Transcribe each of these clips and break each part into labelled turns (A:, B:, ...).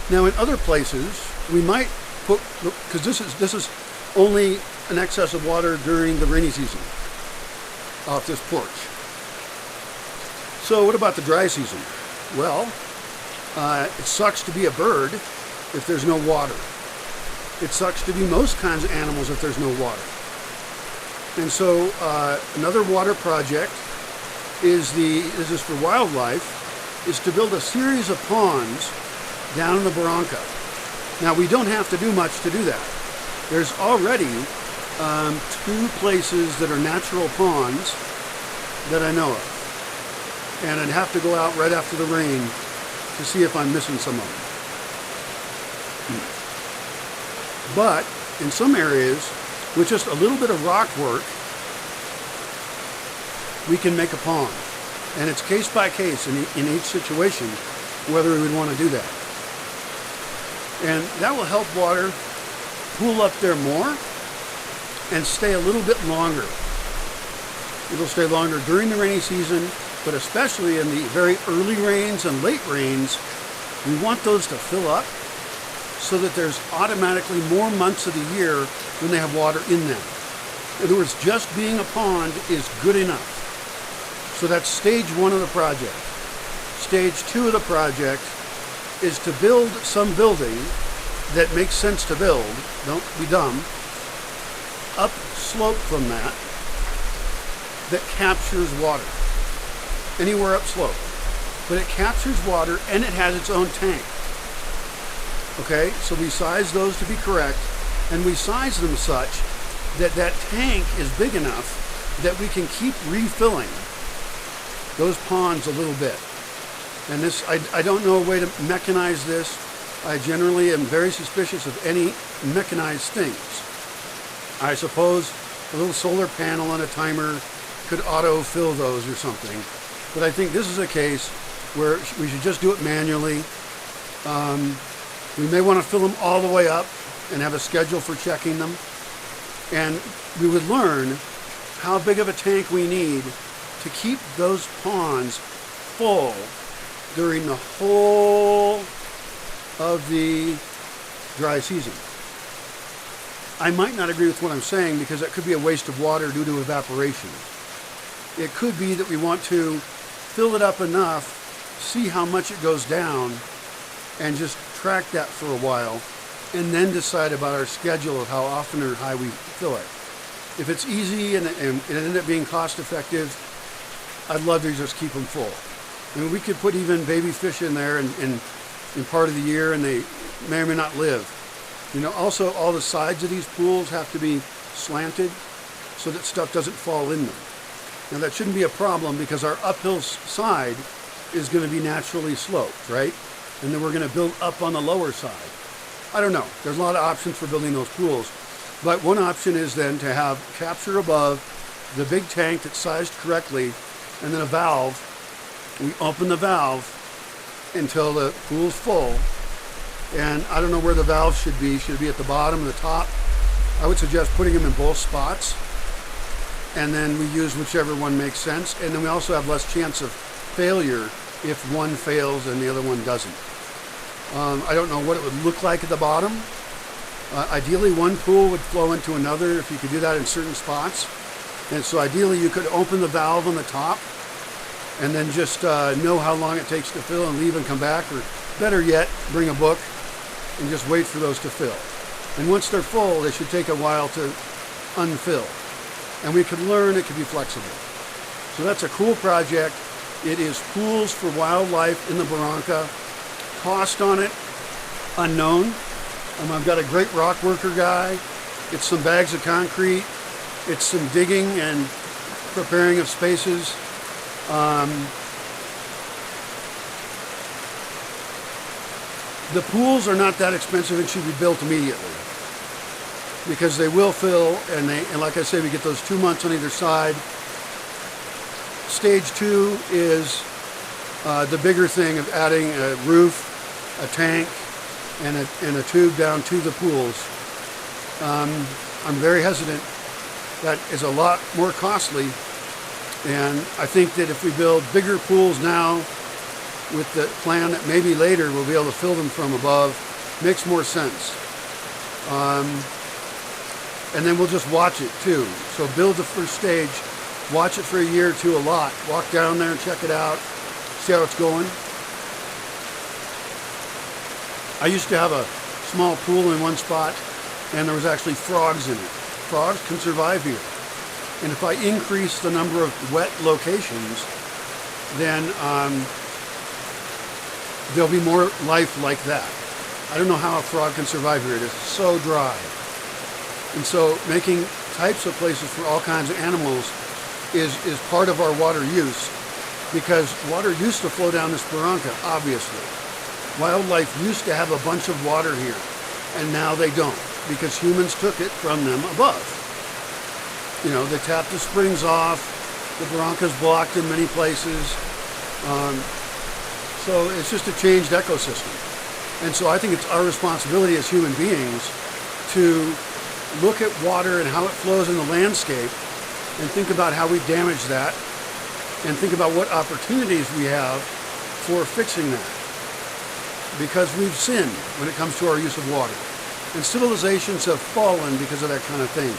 A: Now in other places, we might put, because this is only an excess of water during the rainy season off this porch. So what about the dry season? Well, it sucks to be a bird if there's no water. It sucks to be most kinds of animals if there's no water. And so another water project is for wildlife, is to build a series of ponds down in the barranca. Now we don't have to do much to do that. There's already 2 places that are natural ponds that I know of. And I'd have to go out right after the rain to see if I'm missing some of them. But in some areas, with just a little bit of rock work, we can make a pond. And it's case by case in each situation whether we would want to do that. And that will help water pool up there more and stay a little bit longer. It'll stay longer during the rainy season, but especially in the very early rains and late rains, we want those to fill up so that there's automatically more months of the year when they have water in them. In other words, just being a pond is good enough. So that's stage 1 of the project. Stage 2 of the project is to build some building that makes sense to build, don't be dumb, up slope from that captures water. Anywhere up slope. But it captures water and it has its own tank. Okay, so we size those to be correct, and we size them such that that tank is big enough that we can keep refilling those ponds a little bit. And this, I don't know a way to mechanize this. I generally am very suspicious of any mechanized things. I suppose a little solar panel and a timer could auto-fill those or something. But I think this is a case where we should just do it manually. We may want to fill them all the way up and have a schedule for checking them. And we would learn how big of a tank we need to keep those ponds full during the whole of the dry season. I might not agree with what I'm saying because that could be a waste of water due to evaporation. It could be that we want to fill it up enough, see how much it goes down, and just track that for a while, and then decide about our schedule of how often or high we fill it. If it's easy and it ended up being cost effective, I'd love to just keep them full. I mean, we could put even baby fish in there in part of the year, and they may or may not live. You know, also all the sides of these pools have to be slanted so that stuff doesn't fall in them. Now that shouldn't be a problem because our uphill side is going to be naturally sloped, right? And then we're going to build up on the lower side. I don't know. There's a lot of options for building those pools. But one option is then to have capture above, the big tank that's sized correctly, and then a valve. We open the valve until the pool's full. And I don't know where the valve should be. Should it be at the bottom or the top? I would suggest putting them in both spots. And then we use whichever one makes sense. And then we also have less chance of failure if one fails and the other one doesn't. I don't know what it would look like at the bottom. Ideally, one pool would flow into another if you could do that in certain spots. And so ideally, you could open the valve on the top and then just know how long it takes to fill and leave and come back. Or better yet, bring a book and just wait for those to fill. And once they're full, they should take a while to unfill. And we could learn it could be flexible. So that's a cool project. It is pools for wildlife in the barranca. Cost on it, unknown. I've got a great rock worker guy. It's some bags of concrete. It's some digging and preparing of spaces. The pools are not that expensive and should be built immediately because they will fill, and like I say, we get those 2 months on either side. Stage 2 is the bigger thing of adding a roof, a tank, and a tube down to the pools. I'm very hesitant. That is a lot more costly, and I think that if we build bigger pools now, with the plan that maybe later we'll be able to fill them from above makes more sense. And then we'll just watch it too. So build the first stage, watch it for a year or two a lot. Walk down there and check it out, see how it's going. I used to have a small pool in one spot, and there was actually frogs in it. Frogs can survive here. And if I increase the number of wet locations, then there'll be more life like that. I don't know how a frog can survive here. It is so dry. And so making types of places for all kinds of animals is part of our water use, because water used to flow down this barranca, obviously. Wildlife used to have a bunch of water here, and now they don't, because humans took it from them above. You know, they tapped the springs off, the barranca's blocked in many places. So it's just a changed ecosystem. And so I think it's our responsibility as human beings to look at water and how it flows in the landscape and think about how we damage that and think about what opportunities we have for fixing that. Because we've sinned when it comes to our use of water. And civilizations have fallen because of that kind of thing.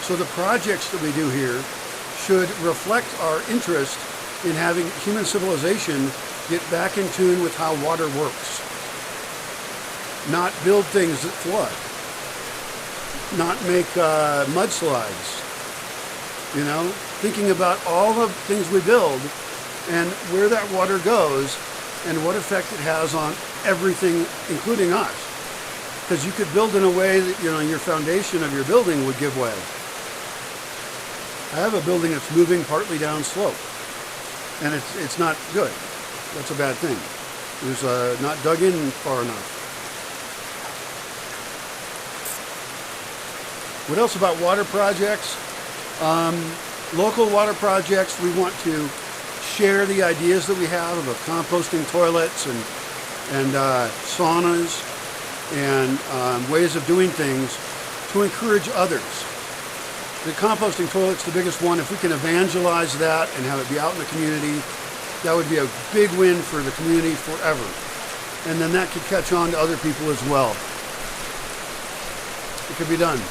A: So the projects that we do here should reflect our interest in having human civilization get back in tune with how water works. Not build things that flood. Not make mudslides. You know, thinking about all the things we build and where that water goes and what effect it has on everything, including us. Because you could build in a way that, you know, your foundation of your building would give way. I have a building that's moving partly down slope, and it's not good. That's a bad thing. It was not dug in far enough. What else about water projects? Local water projects, we want to share the ideas that we have about composting toilets and saunas and ways of doing things to encourage others. The composting toilet's the biggest one. If we can evangelize that and have it be out in the community, that would be a big win for the community forever. And then that could catch on to other people as well. It could be done.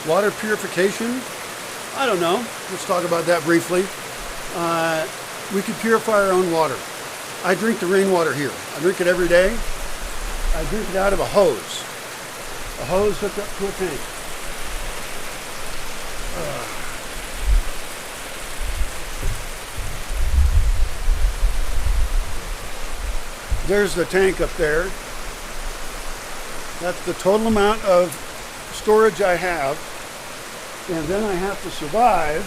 A: Water purification? I don't know. Let's talk about that briefly. We could purify our own water. I drink the rainwater here. I drink it every day. I drink it out of a hose. A hose hooked up to a tank. There's the tank up there. That's the total amount of storage I have. And then I have to survive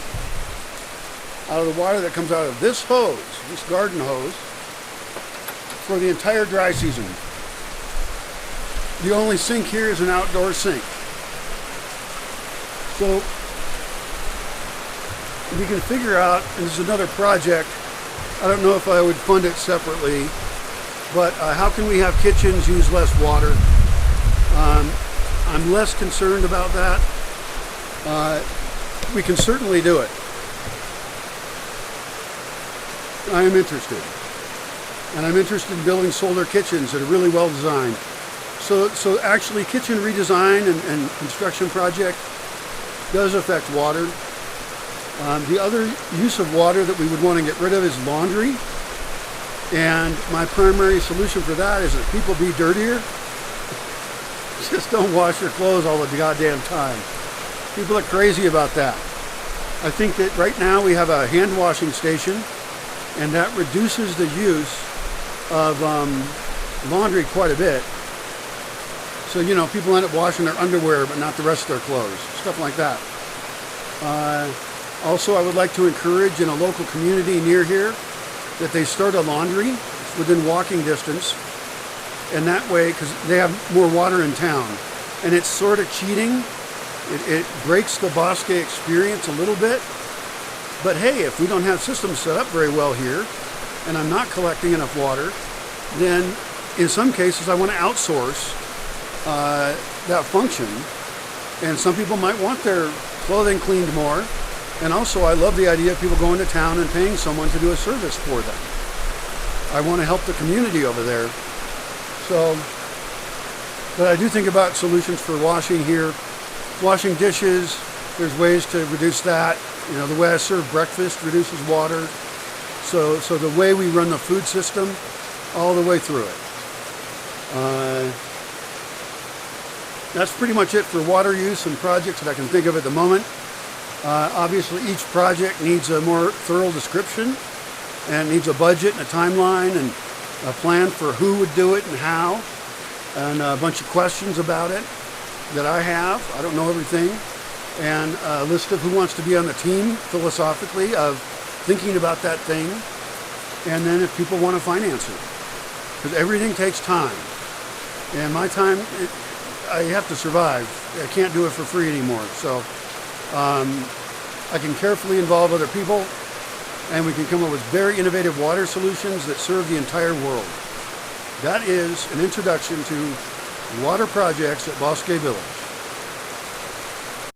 A: out of the water that comes out of this hose, this garden hose, for the entire dry season. The only sink here is an outdoor sink. So we can figure out, and this is another project, I don't know if I would fund it separately, but how can we have kitchens use less water? I'm less concerned about that. We can certainly do it. I am interested. And I'm interested in building solar kitchens that are really well designed. So actually kitchen redesign and construction project does affect water. The other use of water that we would want to get rid of is laundry. And my primary solution for that is that people be dirtier. Just don't wash your clothes all the goddamn time. People are crazy about that. I think that right now we have a hand washing station, and that reduces the use of laundry quite a bit. So, you know, people end up washing their underwear but not the rest of their clothes, stuff like that. Also, I would like to encourage in a local community near here that they start a laundry within walking distance, and that way, because they have more water in town, and it's sort of cheating. It breaks the Bosque experience a little bit, but hey, if we don't have systems set up very well here, and I'm not collecting enough water, then in some cases I want to outsource that function, and some people might want their clothing cleaned more. And also, I love the idea of people going to town and paying someone to do a service for them. I want to help the community over there. So, but I do think about solutions for washing here. Washing dishes, there's ways to reduce that. You know, the way I serve breakfast reduces water. So the way we run the food system, all the way through it. That's pretty much it for water use and projects that I can think of at the moment. Obviously, each project needs a more thorough description, and it needs a budget and a timeline and a plan for who would do it and how, and a bunch of questions about it that I have. I don't know everything. And a list of who wants to be on the team philosophically of thinking about that thing, and then if people want to finance it. Because everything takes time. And my time, I have to survive. I can't do it for free anymore. So I can carefully involve other people, and we can come up with very innovative water solutions that serve the entire world. That is an introduction to water projects at Bosque Village.